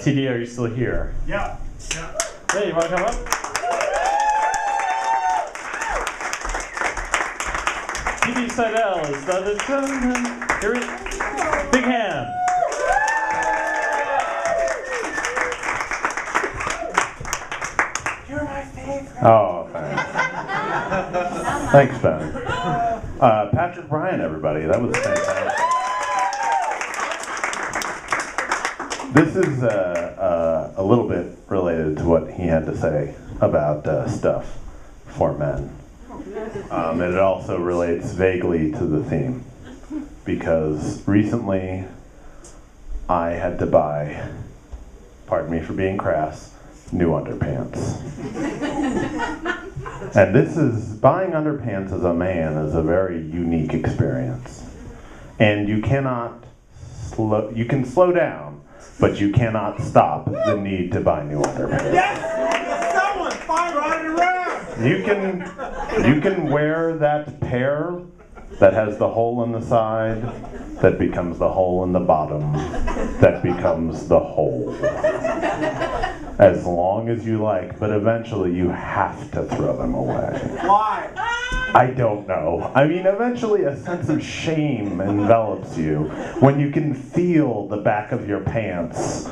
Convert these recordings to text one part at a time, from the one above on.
TD, are you still here? Yeah. Hey, you want to come up? TD Seidel is here we big hand. You're my favorite. Oh, thanks, Ben. Patrick Bryan, everybody. That was fantastic. This is a little bit related to what he had to say about stuff for men. And it also relates vaguely to the theme, because recently I had to buy, pardon me for being crass, new underpants. And buying underpants as a man is a very unique experience. And you can slow down, but you cannot stop the need to buy new underpants. Yes! Someone riding around! You can wear that pair that has the hole in the side, that becomes the hole in the bottom, that becomes the hole. As long as you like, but eventually you have to throw them away. Why? I don't know. I mean, eventually a sense of shame envelops you when you can feel the back of your pants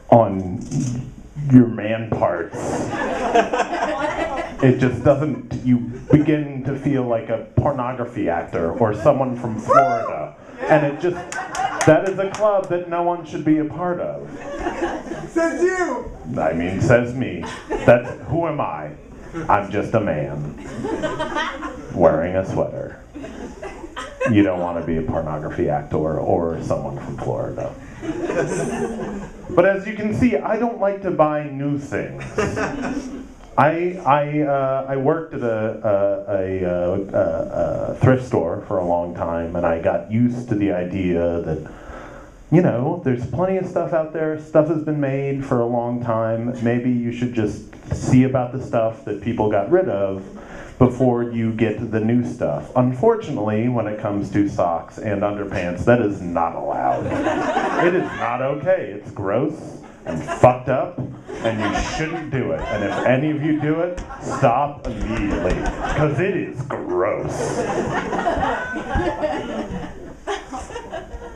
on your man parts. It just doesn't, you begin to feel like a pornography actor or someone from Florida. And that is a club that no one should be a part of. Says you! I mean, says me. Who am I? I'm just a man wearing a sweater. You don't want to be a pornography actor or someone from Florida. But as you can see, I don't like to buy new things. I worked at a thrift store for a long time, and I got used to the idea that, you know, there's plenty of stuff out there. Stuff has been made for a long time. Maybe you should just see about the stuff that people got rid of before you get the new stuff. Unfortunately, when it comes to socks and underpants, that is not allowed. It is not okay. It's gross and fucked up, and you shouldn't do it. And if any of you do it, stop immediately, because it is gross.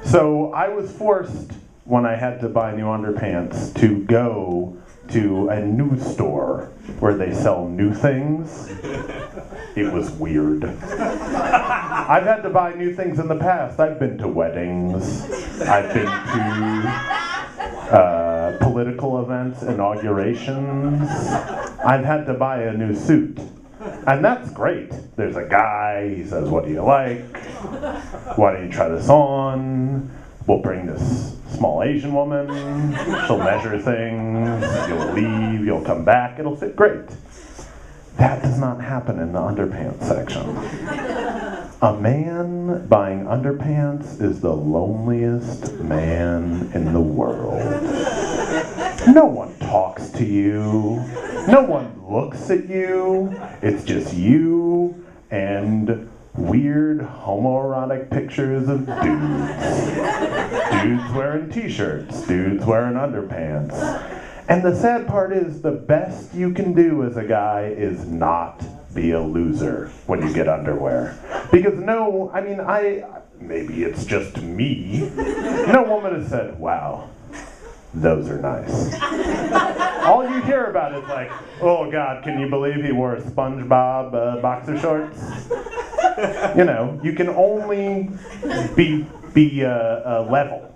So I was forced, when I had to buy new underpants, to go to a new store where they sell new things. It was weird. I've had to buy new things in the past. I've been to weddings. I've been to political events, inaugurations. I've had to buy a new suit. And that's great. There's a guy, he says, what do you like? Why don't you try this on? We'll bring this small Asian woman. She'll measure things. You'll leave, you'll come back, it'll fit great. That does not happen in the underpants section. A man buying underpants is the loneliest man in the world. No one talks to you. No one looks at you. It's just you and weird homoerotic pictures of dudes. Dudes wearing t-shirts, dudes wearing underpants. And the sad part is, the best you can do as a guy is not be a loser when you get underwear. Because maybe it's just me. No woman has said, wow, those are nice. All you hear about is like, oh God, can you believe he wore SpongeBob boxer shorts? You know, you can only be level,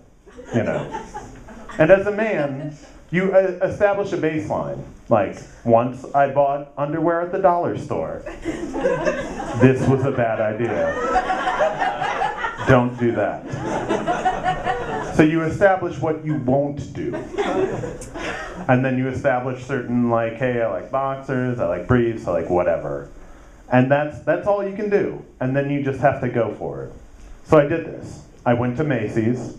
you know. And as a man, you establish a baseline. Like, once I bought underwear at the dollar store. This was a bad idea. Don't do that. So you establish what you won't do. And then you establish certain, like, hey, I like boxers, I like briefs, I like whatever. And that's all you can do. And then you just have to go for it. So I did this. I went to Macy's.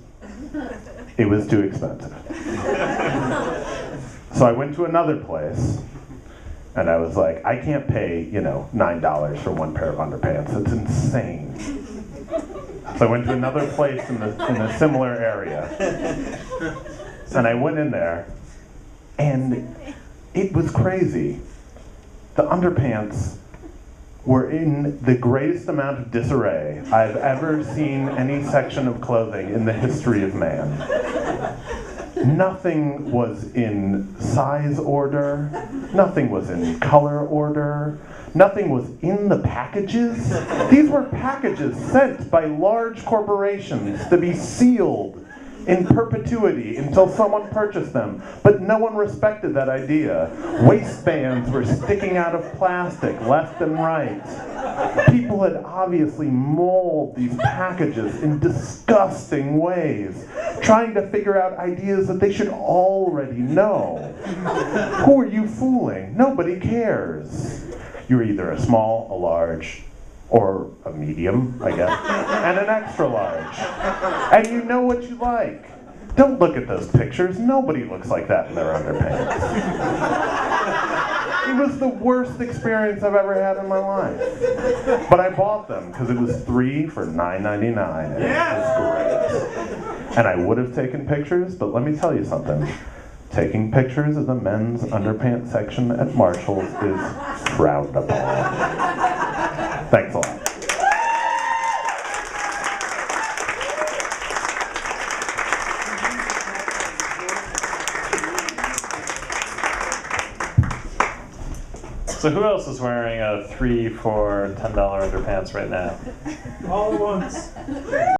It was too expensive. So I went to another place, and I was like, I can't pay, $9 for one pair of underpants. It's insane. So I went to another place in a similar area. And I went in there, and it was crazy. The underpants were in the greatest amount of disarray I've ever seen any section of clothing in the history of man. Nothing was in size order, nothing was in color order, nothing was in the packages. These were packages sent by large corporations to be sealed in perpetuity until someone purchased them. But no one respected that idea. Waistbands were sticking out of plastic left and right. People had obviously molded these packages in disgusting ways, trying to figure out ideas that they should already know. Who are you fooling? Nobody cares. You're either a small, a large, or a medium, I guess, and an extra large. And you know what you like. Don't look at those pictures. Nobody looks like that in their underpants. It was the worst experience I've ever had in my life. But I bought them because it was 3 for $9.99, and it was great. And I would have taken pictures, but let me tell you something. Taking pictures of the men's underpants section at Marshall's is frowned upon. Thanks a lot. So who else is wearing a 3 for $10 underpants right now? All at once.